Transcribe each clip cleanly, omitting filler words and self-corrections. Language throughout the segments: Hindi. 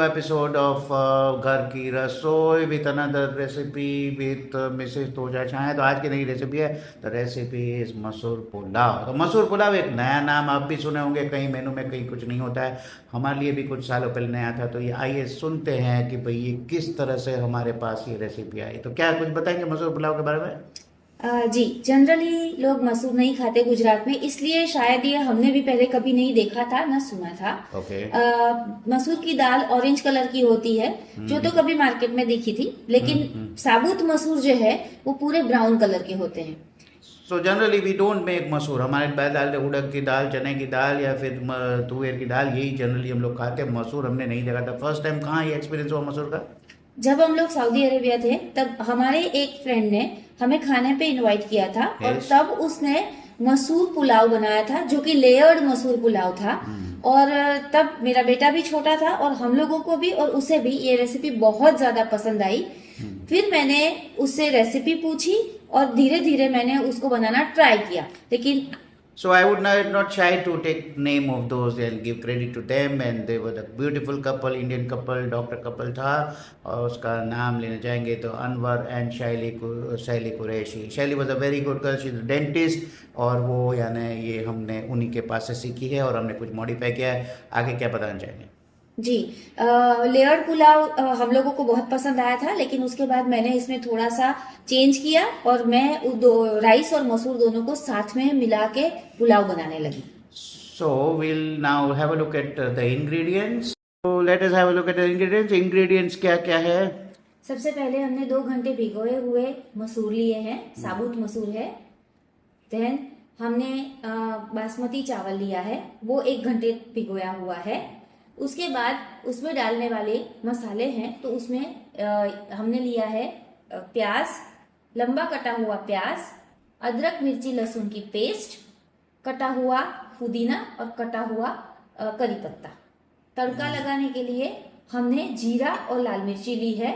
episode of घर की रसोई with another recipe with Mrs Toja Chhaya. तो आज की नई रेसिपी है, द रेसिपी इज मसूर पुलाव। तो मसूर पुलाव एक नया नाम आप भी सुने होंगे, कहीं मेनू में कहीं कुछ नहीं होता है, हमारे लिए भी कुछ सालों पहले नया था। तो ये आइए सुनते हैं कि भाई ये किस तरह से हमारे पास ये रेसिपी आई। तो क्या कुछ बताएंगे मसूर पुलाव के बारे में? जी, जनरली लोग मसूर नहीं खाते गुजरात में, इसलिए शायद ये हमने भी पहले कभी नहीं देखा था ना सुना था। ओके। मसूर की दाल ऑरेंज कलर की होती है, जो तो कभी मार्केट में देखी थी, लेकिन साबुत मसूर जो है वो पूरे ब्राउन कलर के होते हैं। So generally we don't make masoor. हमारे दाल उड़द की दाल, चने की दाल या फिर तुअर की दाल, यही जनरली हम लोग खाते हैं। मसूर हमने नहीं देखा था। फर्स्ट टाइम कहाँ ये एक्सपीरियंस हुआ मसूर का? जब हम लोग सऊदी अरेबिया थे तब हमारे एक फ्रेंड ने हमें खाने पे इनवाइट किया था, और तब उसने मसूर पुलाव बनाया था, जो कि लेयर्ड मसूर पुलाव था। और तब मेरा बेटा भी छोटा था और हम लोगों को भी और उसे भी ये रेसिपी बहुत ज्यादा पसंद आई। फिर मैंने उससे रेसिपी पूछी और धीरे धीरे मैंने उसको बनाना ट्राई किया। लेकिन So I would not shy to take name of those and give credit to them, and they were the beautiful couple, Indian couple, doctor couple था, और उसका नाम लेना चाहेंगे तो अनवर एंड शैली कुरैशी। शैली was a very good girl, she is dentist, और वो यानी ये हमने उन्हीं के पास से सीखी है और हमने कुछ मॉडिफाई किया है। आगे क्या बताना चाहेंगे? जी, लेयर्ड पुलाव हम लोगों को बहुत पसंद आया था, लेकिन उसके बाद मैंने इसमें थोड़ा सा चेंज किया और मैं राइस और मसूर दोनों को साथ में मिला के पुलाव बनाने लगी। So we'll now have a look at the ingredients. So let us have a look at the ingredients. Ingredients क्या क्या है? सबसे पहले हमने 2 घंटे भिगोए हुए मसूर लिए हैं, साबुत मसूर है। देन हमने बासमती चावल लिया है, वो 1 घंटे भिगोया हुआ है। उसके बाद उसमें डालने वाले मसाले हैं, तो उसमें हमने लिया है प्याज, लंबा कटा हुआ प्याज, अदरक मिर्ची लहसुन की पेस्ट, कटा हुआ पुदीना और कटा हुआ करी पत्ता। तड़का लगाने के लिए हमने जीरा और लाल मिर्ची ली है,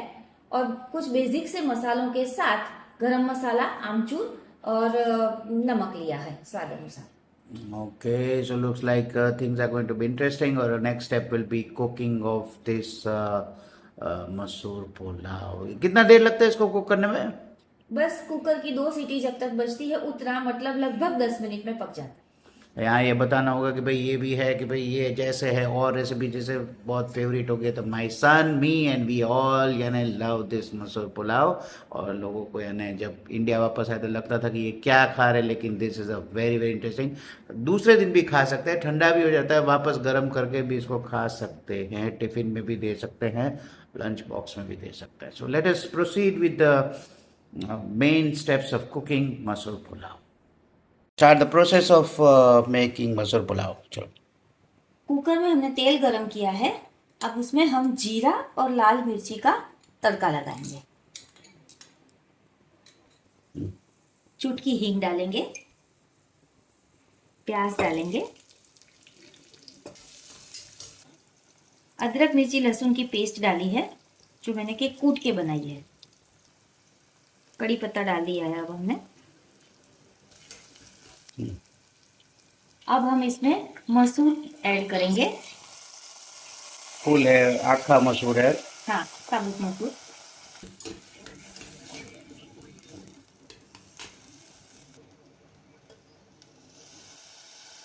और कुछ बेसिक से मसालों के साथ गरम मसाला, आमचूर और नमक लिया है स्वाद अनुसार। Okay, so looks like things are going to be interesting. Or next step will be cooking of this मसूर पुलाव। कितना देर लगता है इसको कुक करने में? बस कुकर की 2 सीटी जब तक बजती है उतना, मतलब लगभग 10 मिनट में पक जाता है। यहाँ ये बताना होगा कि भाई ये भी है कि भाई ये जैसे है और रेसिपी जैसे बहुत फेवरेट हो गया, तो my son, me and we all यानी लव दिस मसूर पुलाव। और लोगों को यानी जब इंडिया वापस आए तो लगता था कि ये क्या खा रहे, लेकिन this is a very very interesting. दूसरे दिन भी खा सकते हैं, ठंडा भी हो जाता है, वापस गर्म करके भी इसको खा सकते हैं, टिफ़िन में भी दे सकते हैं, लंच बॉक्स में भी दे सकते हैं। So let us proceed with the main steps of cooking मसूर pulao. Start the process of making मसूर पुलाव। चलो। कुकर में हमने तेल गरम किया है, अब उसमें हम जीरा और लाल मिर्ची का तड़का लगाएंगे। चुटकी हींग डालेंगे, प्याज डालेंगे, अदरक मिर्ची लहसुन की पेस्ट डाली है, जो मैंने के कूट के बनाई है। कड़ी पत्ता डाल दिया है अब हमने। अब हम इसमें मसूर ऐड करेंगे। फुल है, आखा मसूर है? हाँ, साबुत मसूर।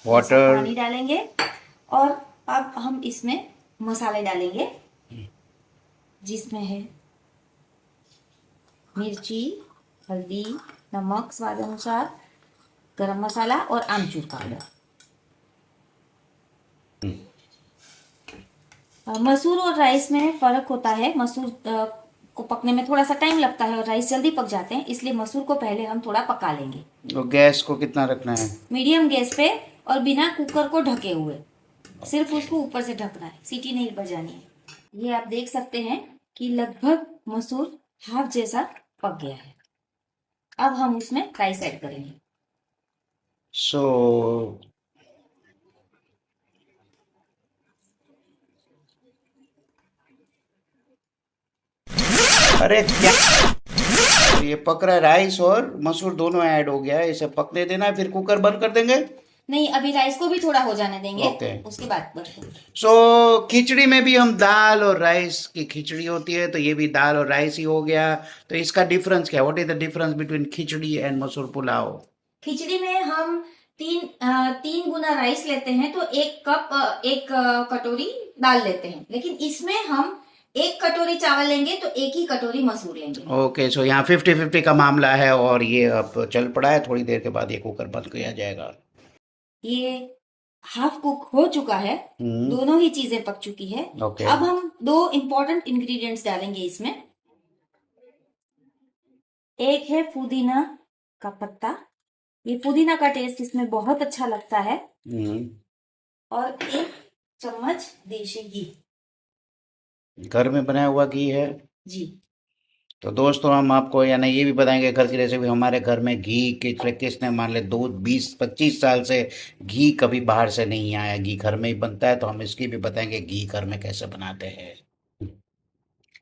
वाटर, पानी डालेंगे, और अब हम इसमें मसाले डालेंगे, जिसमें है मिर्ची, हल्दी, नमक स्वाद अनुसार, गरम मसाला और आमचूर पाउडर। मसूर और राइस में फर्क होता है। मसूर को पकने में थोड़ा सा टाइम लगता है और राइस जल्दी पक जाते हैं, इसलिए मसूर को पहले हम थोड़ा पका लेंगे। तो गैस को कितना रखना है? मीडियम गैस पे, और बिना कुकर को ढके हुए, सिर्फ उसको ऊपर से ढकना है, सीटी नहीं बजानी है। ये आप देख सकते हैं कि लगभग मसूर हाफ जैसा पक गया है। अब हम उसमें राइस ऐड करेंगे। सो अरे क्या ये पक रहा है? राइस और मसूर दोनों ऐड हो गया है, इसे पकने देना है, फिर कुकर बंद कर देंगे। नहीं, अभी राइस को भी थोड़ा हो जाने देंगे, Okay. उसके बाद बढ़ते हैं। सो खिचड़ी में भी हम दाल और राइस की खिचड़ी होती है, तो ये भी दाल और राइस ही हो गया। तो इसका डिफरेंस क्या, what is the difference between khichdi and मसूर पुलाव? खिचड़ी में हम तीन गुना राइस लेते हैं, तो एक कटोरी दाल लेते हैं, लेकिन इसमें हम एक कटोरी चावल लेंगे तो एक ही कटोरी मसूर लेंगे। ओके, सो यहाँ 50-50 का मामला है, और ये अब चल पड़ा है। थोड़ी देर के बाद ये कुकर बंद किया जाएगा। ये हाफ कुक हो चुका है, दोनों ही चीजें पक चुकी है। ओके। अब हम 2 इम्पोर्टेंट इंग्रेडिएंट्स डालेंगे इसमें। एक है पुदीना का पत्ता, ये पुदीना का टेस्ट इसमें बहुत अच्छा लगता है, और 1 चम्मच देशी घी। घर में बनाया हुआ घी है जी। तो दोस्तों, हम आपको यानी ये भी बताएंगे घर की रेसिपी। हमारे घर में घी किसने मान ले 20-25 साल से घी कभी बाहर से नहीं आया, घी घर में ही बनता है। तो हम इसकी भी बताएंगे घी घर में कैसे बनाते हैं।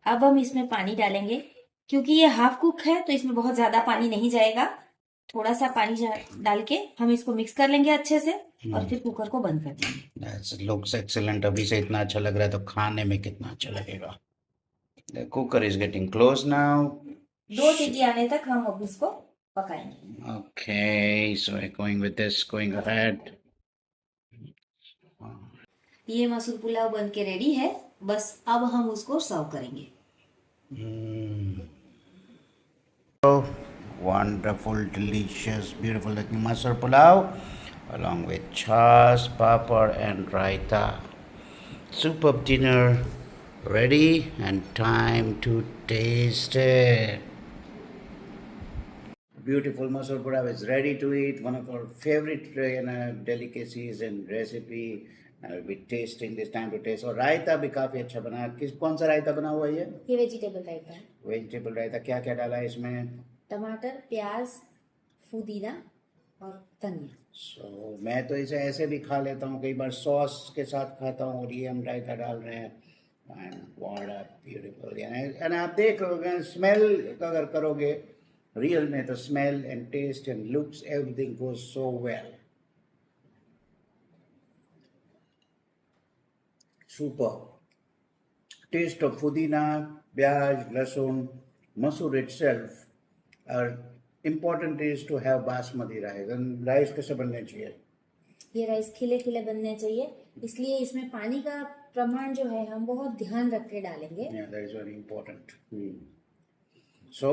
अब हम इसमें पानी डालेंगे, क्योंकि ये हाफ कुक है तो इसमें बहुत ज्यादा पानी नहीं जाएगा। थोड़ा सा पानी डाल के हम इसको मिक्स कर लेंगे अच्छे से, और फिर कुकर को बंद कर देंगे। Looks excellent. अभी से इतना अच्छा लग रहा है तो खाने में कितना अच्छा लगेगा। The cooker is getting close now. 2 सीटी आने तक हम अब इसको पकाएंगे। Okay, so we're going with this, going ahead. ये मसूर पुलाव बन के रेडी है, बस अब हम उसको सर्व करेंगे। So wonderful, delicious, beautiful looking masoor pulao, along with chas, papad, and raita. Superb dinner ready, and time to taste it. Beautiful masoor pulao is ready to eat. One of our favorite delicacies and recipe. I'll be tasting this, time to taste. और रायता भी काफी अच्छा बना। कौन सा रायता बना हुआ है ये वेजिटेबल रायता है। वेजिटेबल रायता। क्या क्या डाला है इसमें? टमाटर, प्याज, पुदीना और धनिया। मैं तो इसे ऐसे भी खा लेता हूँ, कई बार सॉस के साथ खाता हूँ, और ये हम रायता डाल रहे हैं। What a beautiful. यानी आप देख लोगे, स्मेल अगर करोगे रियल में, तो smell and taste and looks everything goes so well. Super. Taste of pudina, pyaj, lasun, masoor itself. Important is to have basmati rice. And rice कैसे बनने चाहिए? ये राइस खिले खिले बनने चाहिए, इसलिए इसमें पानी का प्रमाण जो है हम बहुत ध्यान रख के डालेंगे। Yeah, that is very important. So,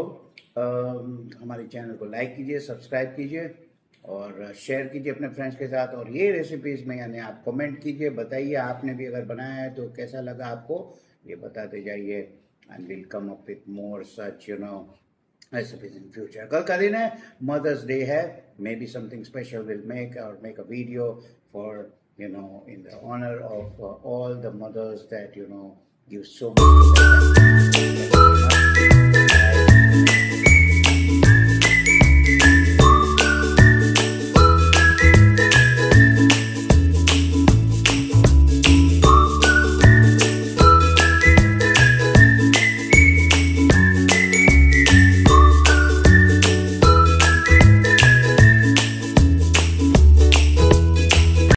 हमारे चैनल को लाइक कीजिए, सब्सक्राइब कीजिए, और शेयर कीजिए अपने फ्रेंड्स के साथ। और ये रेसिपीज़ में यानी आप कमेंट कीजिए, बताइए आपने भी अगर बनाया है तो कैसा लगा आपको, ये बताते जाइए। And will come up with more such recipes in future. कल का दिन है, मदर्स डे है। May be something special will make a video for in the honour of all the mothers that give so much.